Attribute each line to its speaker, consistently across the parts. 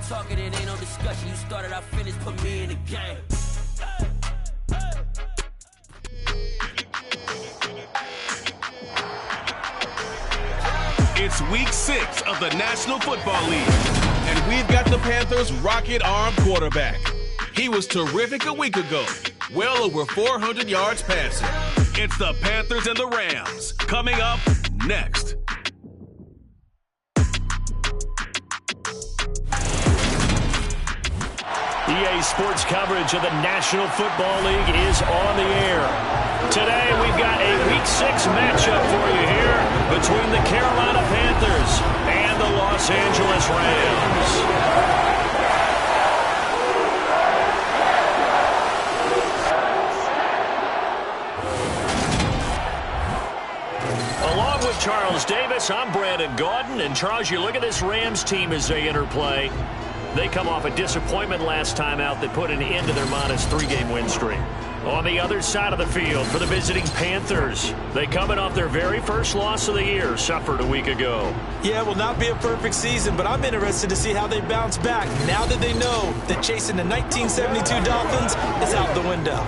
Speaker 1: talking, it ain't no discussion. You started, I finished, put me in the game.
Speaker 2: It's week 6 of the National Football League, and we've got the Panthers' rocket-arm quarterback. He was terrific a week ago, well over 400 yards passing. It's the Panthers and the Rams, coming up next.
Speaker 3: EA Sports coverage of the National Football League is on the air. Today we've got a Week 6 matchup for you here between the Carolina Panthers and the Los Angeles Rams. Along with Charles Davis, I'm Brandon Gaudin. And Charles, you look at this Rams team as they interplay. They come off a disappointment last time out that put an end to their -3-game win streak. On the other side of the field for the visiting Panthers, they coming off their very first loss of the year, suffered a week ago.
Speaker 4: Yeah, it will not be a perfect season, but I'm interested to see how they bounce back now that they know that chasing the 1972 Dolphins is out the window.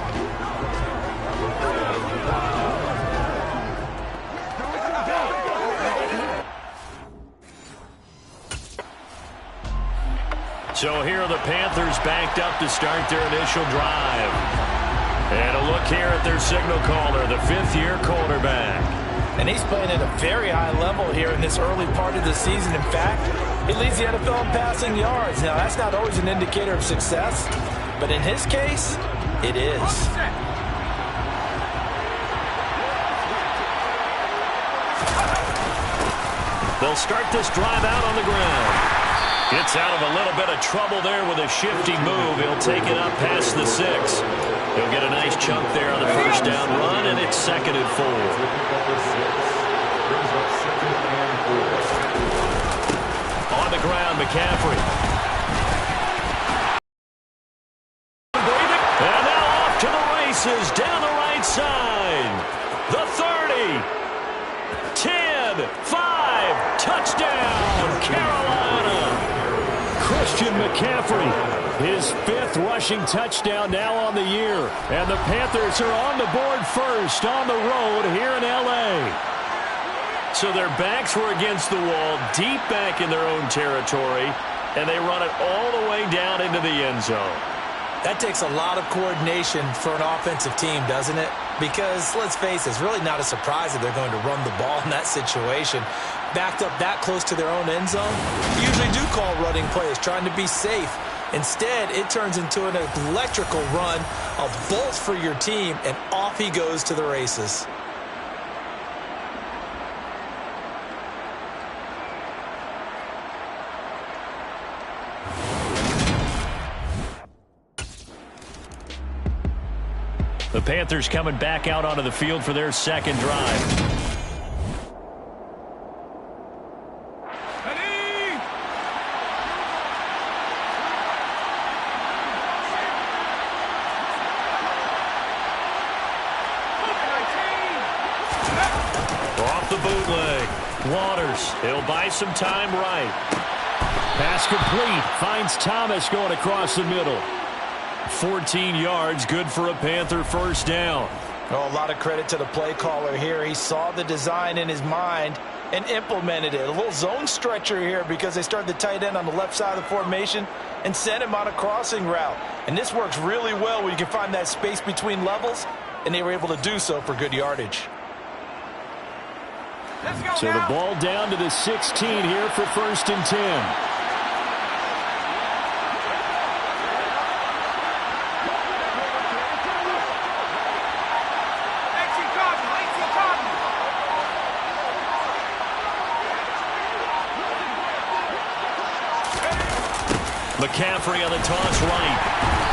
Speaker 3: So here are the Panthers backed up to start their initial drive. And a look here at their signal caller, the 5th-year quarterback.
Speaker 4: And he's playing at a very high level here in this early part of the season. In fact, he leads the NFL in passing yards. Now, that's not always an indicator of success, but in his case, it is.
Speaker 3: They'll start this drive out on the ground. Gets out of a little bit of trouble there with a shifty move. He'll take it up past the 6. He'll get a nice chunk there on the first down run, and it's 2nd and 4. On the ground, McCaffrey. And now off to the races down the right side. The 30. 10, 5, touchdown, Carolina. Christian McCaffrey, his 5th rushing touchdown now on the year. And the Panthers are on the board first on the road here in L.A. So their backs were against the wall, deep back in their own territory, and they run it all the way down into the end zone.
Speaker 4: That takes a lot of coordination for an offensive team, doesn't it? Because, let's face it, it's really not a surprise that they're going to run the ball in that situation. Backed up that close to their own end zone, you usually do call running plays, trying to be safe. Instead, it turns into an electrical run, a bolt for your team, and off he goes to the races.
Speaker 3: The Panthers coming back out onto the field for their second drive. Off the bootleg. Waters, he'll buy some time right. Pass complete. Finds Thomas going across the middle. 14 yards, good for a Panther first down.
Speaker 4: Oh, a lot of credit to the play caller here. He saw the design in his mind and implemented it. A little zone stretcher here because they started the tight end on the left side of the formation and sent him on a crossing route. And this works really well when you can find that space between levels, and they were able to do so for good yardage.
Speaker 3: So the ball down to the 16 here for 1st and 10. McCaffrey on the toss right.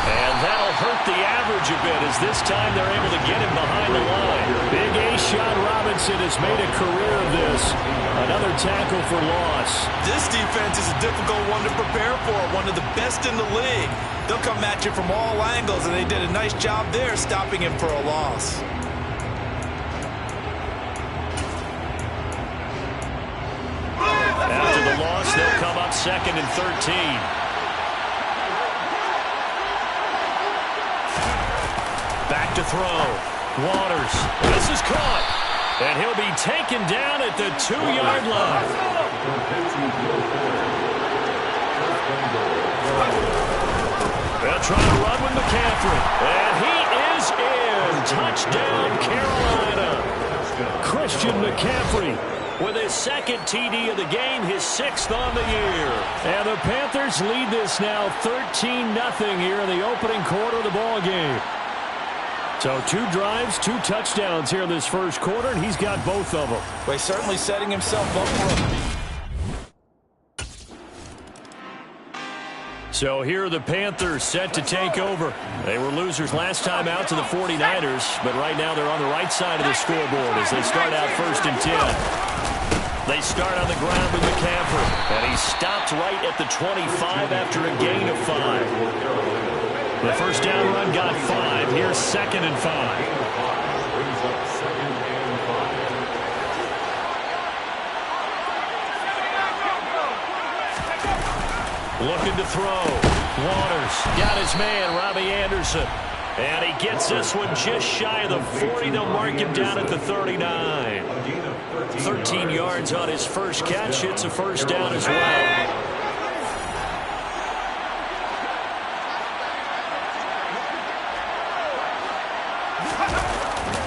Speaker 3: And that'll hurt the average a bit as this time they're able to get him behind the line. Big A-Shot Robinson has made a career of this. Another tackle for loss.
Speaker 4: This defense is a difficult one to prepare for, one of the best in the league. They'll come at you from all angles, and they did a nice job there stopping him for a loss.
Speaker 3: After the loss, they'll come up 2nd and 13. to throw. Waters. This is caught. And he'll be taken down at the 2-yard line. They'll try to run with McCaffrey. And he is in. Touchdown, Carolina. Christian McCaffrey with his second TD of the game, his 6th on the year. And the Panthers lead this now 13-0 here in the opening quarter of the ball game. So 2 drives, 2 touchdowns here in this first quarter, and he's got both of them.
Speaker 4: Well, he's certainly setting himself up for a...
Speaker 3: So here are the Panthers set to take over. They were losers last time out to the 49ers, but right now they're on the right side of the scoreboard as they start out 1st and 10. They start on the ground with McCaffrey, and he stopped right at the 25 after a gain of 5. The first down run got 5. Here's 2nd and 5. Looking to throw. Waters got his man, Robbie Anderson. And he gets this one just shy of the 40. They'll mark him down at the 39. 13 yards on his first catch. It's a first down as well.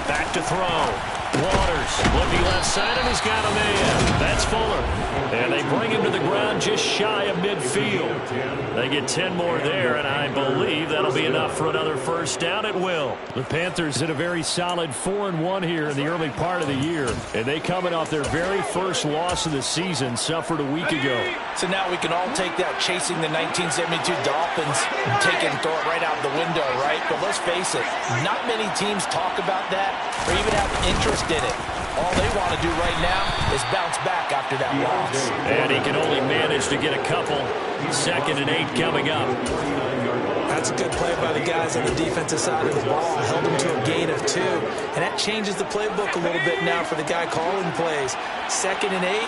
Speaker 3: Back to throw. Waters looking left side, and he's got a man. That's Fuller. And they bring him to the ground just shy of midfield. They get 10 more there, and I believe that'll be enough for another first down. It will. The Panthers hit a very solid 4-1 here in the early part of the year, and they coming off their very first loss of the season, suffered a week ago.
Speaker 4: So now we can all take that chasing the 1972 Dolphins, take it and throw it right out the window, right? But let's face it, not many teams talk about that or even have interest in it. All they want to do right now is bounce back after that loss.
Speaker 3: And he can only manage to get a couple. 2nd and 8 coming up.
Speaker 4: That's a good play by the guys on the defensive side of the ball. Held him to a gain of 2. And that changes the playbook a little bit now for the guy calling plays. 2nd and 8.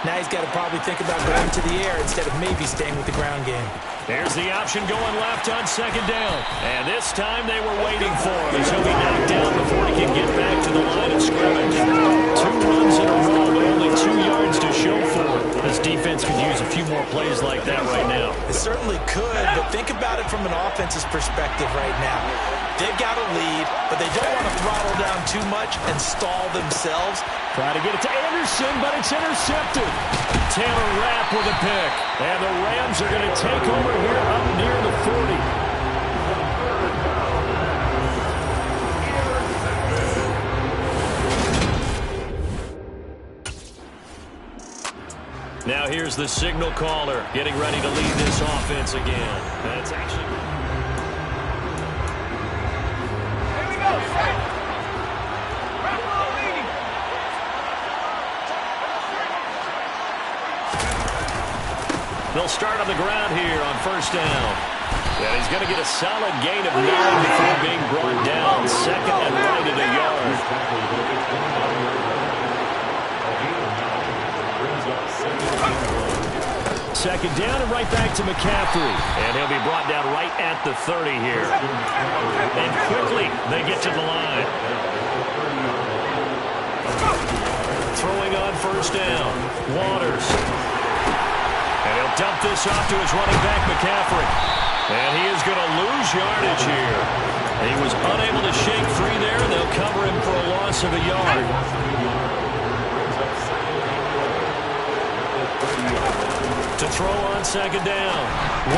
Speaker 4: Now he's got to probably think about going to the air instead of maybe staying with the ground game.
Speaker 3: Here's the option going left on 2nd down. And this time they were waiting for him as he'll be knocked down before he can get back to the line of scrimmage. 2 runs in a row, but only 2 yards to show for it. This defense could use a few more plays like that right now.
Speaker 4: It certainly could, but think about it from an offense's perspective right now. They've got a lead, but they don't want to throttle down too much and stall themselves.
Speaker 3: Try to get it to Anderson, but it's intercepted. Taylor Rapp with a pick. And the Rams are going to take over here up near the 40. Now here's the signal caller getting ready to lead this offense again. That's actually...
Speaker 5: Here we go, set.
Speaker 3: They'll start on the ground here on 1st down. And he's going to get a solid gain of 9 before being brought down. 2nd and right at a yard. 2nd down and right back to McCaffrey. And he'll be brought down right at the 30 here. And quickly they get to the line. Throwing on 1st down. Waters. And he'll dump this off to his running back, McCaffrey. And he is going to lose yardage here. He was unable to shake free there, and they'll cover him for a loss of a yard. To throw on 2nd down.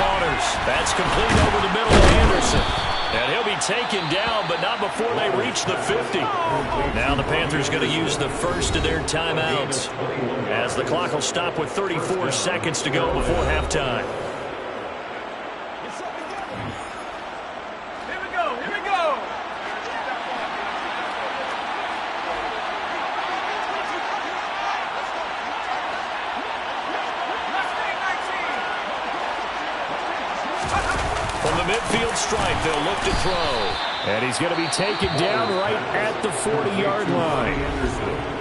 Speaker 3: Waters. That's complete over the middle to Anderson. And he'll be taken down, but not before they reach the 50. Now the Panthers going to use the first of their timeouts, as the clock will stop with 34 seconds to go before halftime.
Speaker 5: Here we go, here we go.
Speaker 3: From the midfield stripe, they'll look to throw. And he's going to be taken down right at the 40-yard line.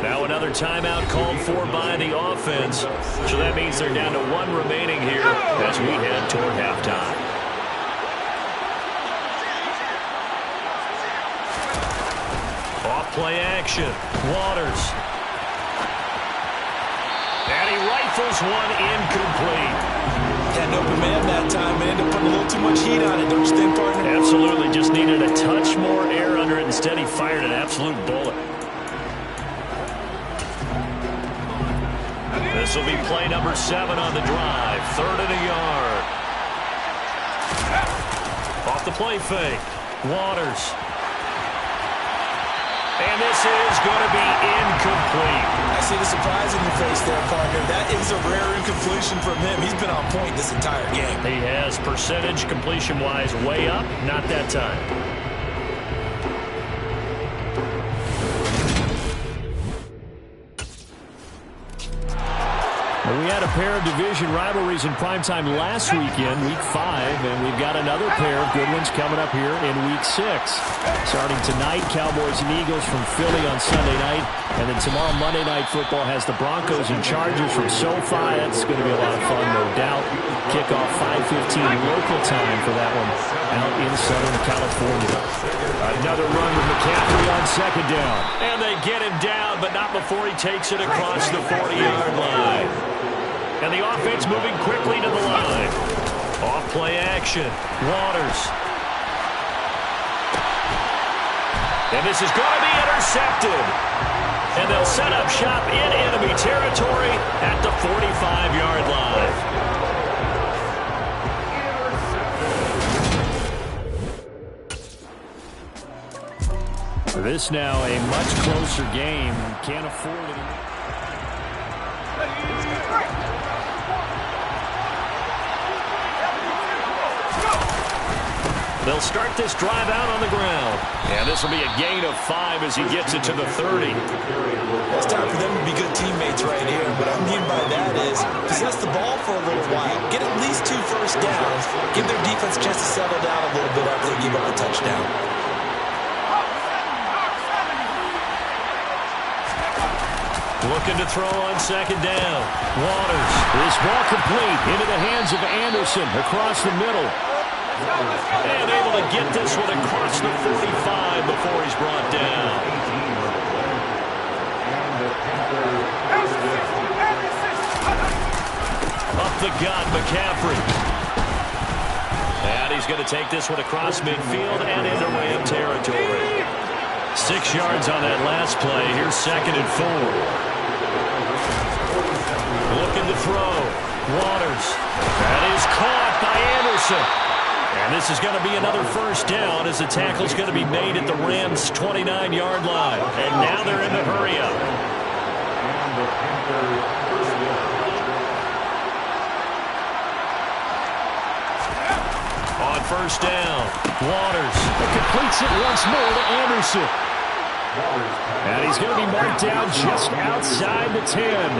Speaker 3: Now another timeout called for by the offense. So that means they're down to 1 remaining here as we head toward halftime. Play action. Waters. And he rifles one incomplete.
Speaker 4: Had an open man that time, but ended up putting a little too much heat on it, don't you think, partner?
Speaker 3: Absolutely. Just needed a touch more air under it. Instead, he fired an absolute bullet. This will be play number 7 on the drive. 3rd and a yard. Off the play fake. Waters. And this is going to be incomplete.
Speaker 4: I see the surprise in your face there, partner. That is a rare incompletion from him. He's been on point this entire game.
Speaker 3: He has percentage completion-wise way up. Not that time. We had a pair of division rivalries in primetime last weekend, Week 5, and we've got another pair of good ones coming up here in Week 6. Starting tonight, Cowboys and Eagles from Philly on Sunday night, and then tomorrow Monday Night Football has the Broncos and Chargers from SoFi. That's going to be a lot of fun, no doubt. Kickoff 5:15 local time for that one out in Southern California. Another run with McCaffrey on 2nd down. And they get him down, but not before he takes it across the 40-yard line. And the offense moving quickly to the line. Off play action. Waters. And this is going to be intercepted. And they'll set up shop in enemy territory at the 45-yard line. This now a much closer game. Can't afford it. They'll start this drive out on the ground. And this will be a gain of 5 as he gets it to the 30.
Speaker 4: Well, it's time for them to be good teammates right here. What I mean by that is possess the ball for a little while. Get at least 2 first downs. Give their defense a chance to settle down a little bit after they give up a touchdown.
Speaker 3: Looking to throw on 2nd down. Waters. This ball complete into the hands of Anderson across the middle. And able to get this one across the 45 before he's brought down. Up the gut, McCaffrey. And he's going to take this one across midfield and into Ram territory. 6 yards on that last play. Here's 2nd and 4. Looking to throw. Waters. That is caught by Anderson. And this is going to be another first down as the tackle's going to be made at the Rams' 29-yard line. And now they're in the hurry-up. On 1st down, Waters completes it once more to Anderson. And he's going to be marked down just outside the 10.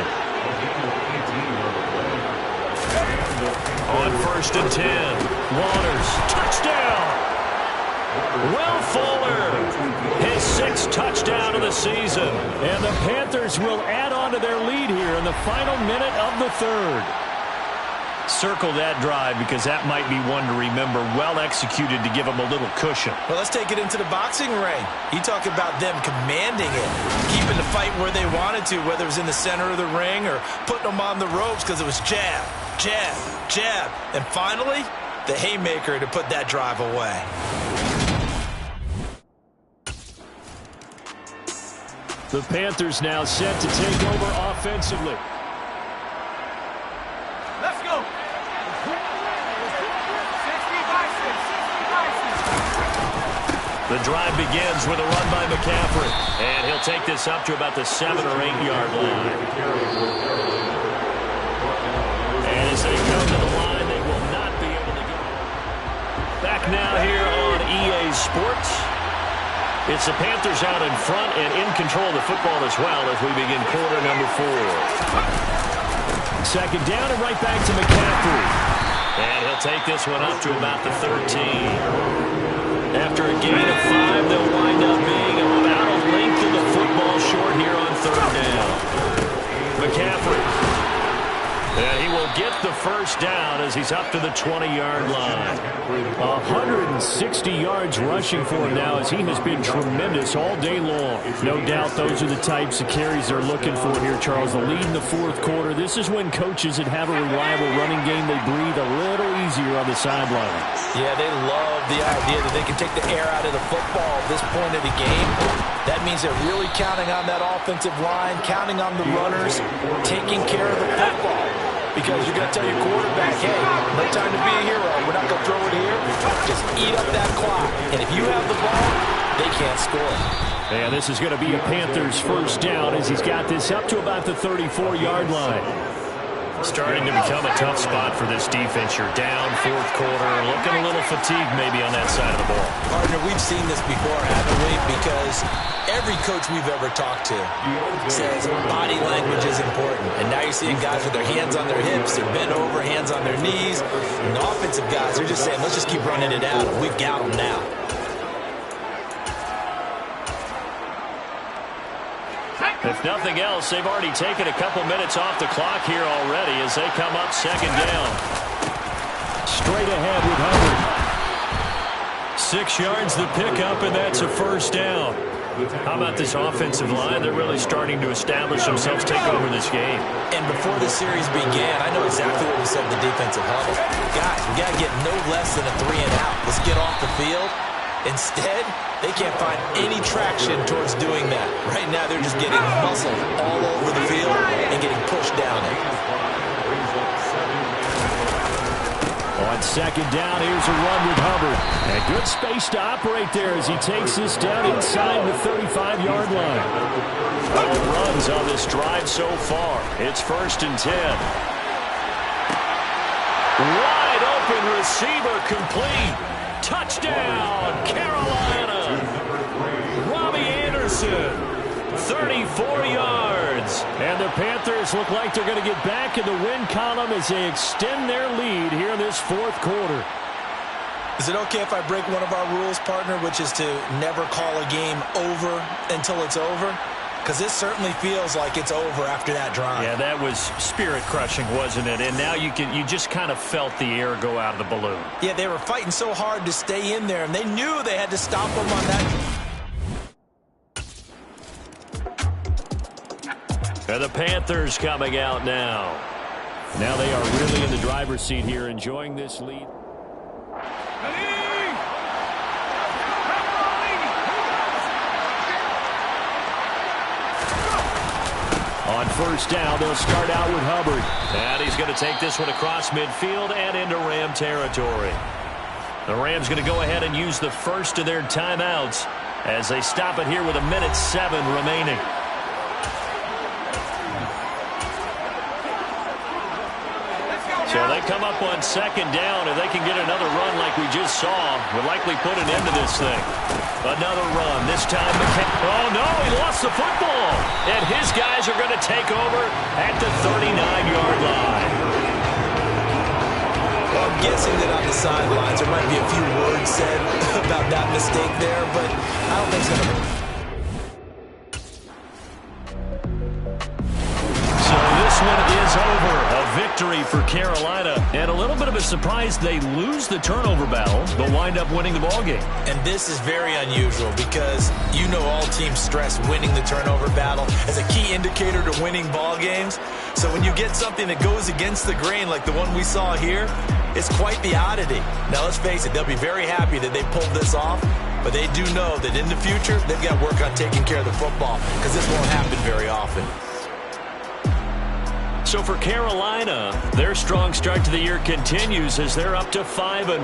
Speaker 3: On 1st and 10, Waters, touchdown! Will Fuller, his 6th touchdown of the season. And the Panthers will add on to their lead here in the final minute of the 3rd. Circle that drive because that might be one to remember. Well executed to give them a little cushion.
Speaker 4: Well, let's take it into the boxing ring. You talk about them commanding it, keeping the fight where they wanted to, whether it was in the center of the ring or putting them on the ropes because it was jab, jab, jab. And finally, the haymaker to put that drive away.
Speaker 3: The Panthers now set to take over offensively.
Speaker 5: Let's go. 60 by 6.
Speaker 3: The drive begins with a run by McCaffrey. And he'll take this up to about the 7 or 8 yard line. And as they come to the line, they will not be able to get it. Back now here on EA Sports. It's the Panthers out in front and in control of the football as well as we begin quarter number 4. 2nd down and right back to McCaffrey. And he'll take this one up to about the 13. After a gain of 5, they'll wind up being about a length of the football short here on 3rd down. McCaffrey. And he will get the first down as he's up to the 20-yard line. 160 yards rushing for him now as he has been tremendous all day long. No doubt those are the types of carries they're looking for here, Charles. The lead in the fourth quarter. This is when coaches that have a reliable running game, they breathe a little easier on the sideline.
Speaker 4: Yeah, they love the idea that they can take the air out of the football at this point of the game. That means they're really counting on that offensive line, counting on the runners, taking care of the football. Because you're going to tell your quarterback, hey, no time to be a hero. We're not going to throw it here. Just eat up that clock. And if you have the ball, they can't score.
Speaker 3: And this is going to be a Panthers first down as he's got this up to about the 34-yard line. Starting to become a tough spot for this defense. You're down fourth quarter, looking a little fatigued maybe on that side of the ball.
Speaker 4: Partner, we've seen this before, haven't we? Because every coach we've ever talked to says body language is important. And now you're seeing guys with their hands on their hips, they're bent over, hands on their knees. And the offensive guys, they're just saying, let's just keep running it out. We've got them now.
Speaker 3: If nothing else, they've already taken a couple minutes off the clock here already as they come up second down. Straight ahead with Hubbard. 6 yards the pickup, and that's a first down. How about this offensive line? They're really starting to establish themselves, take over this game.
Speaker 4: And before the series began, I know exactly what we said in the defensive huddle. Guys, we got to get no less than a 3 and out. Let's get off the field. Instead, they can't find any traction towards doing that. Right now, they're just getting muscled all over the field and getting pushed down it.
Speaker 3: On second down, here's a run with Hubbard. And good space to operate there as he takes this down inside the 35-yard line. No runs on this drive so far. It's 1st and 10. Wide open receiver complete. Touchdown, Carolina. Robbie Anderson, 34 yards. And the Panthers look like they're going to get back in the win column as they extend their lead here in this fourth quarter.
Speaker 4: Is it okay if I break one of our rules, partner, which is to never call a game over until it's over? Because this certainly feels like it's over after that drive.
Speaker 3: Yeah, that was spirit-crushing, wasn't it? And now you just kind of felt the air go out of the balloon.
Speaker 4: Yeah, they were fighting so hard to stay in there, and they knew they had to stop them on that.
Speaker 3: And the Panthers coming out now. Now they are really in the driver's seat here, enjoying this lead. On first down, they'll start out with Hubbard. And he's going to take this one across midfield and into Ram territory. The Rams going to go ahead and use the first of their timeouts as they stop it here with 1:07 remaining. So they come up on second down. If they can get another run like we just saw, would likely put an end to this thing. Another run. This time, oh, no, he lost the football. And his guys are going to take over at the 39-yard line.
Speaker 4: Well, I'm guessing that on the sidelines there might be a few words said about that mistake there, but I don't think so.
Speaker 3: So this one is over. A victory for Carolina. And a little bit of a surprise, they lose the turnover battle, but wind up winning the ballgame.
Speaker 4: And this is very unusual because you know all teams stress winning the turnover battle as a key indicator to winning ball games. So when you get something that goes against the grain like the one we saw here, it's quite the oddity. Now let's face it, they'll be very happy that they pulled this off, but they do know that in the future they've got to work on taking care of the football because this won't happen very often.
Speaker 3: So for Carolina, their strong start to the year continues as they're up to 5-1.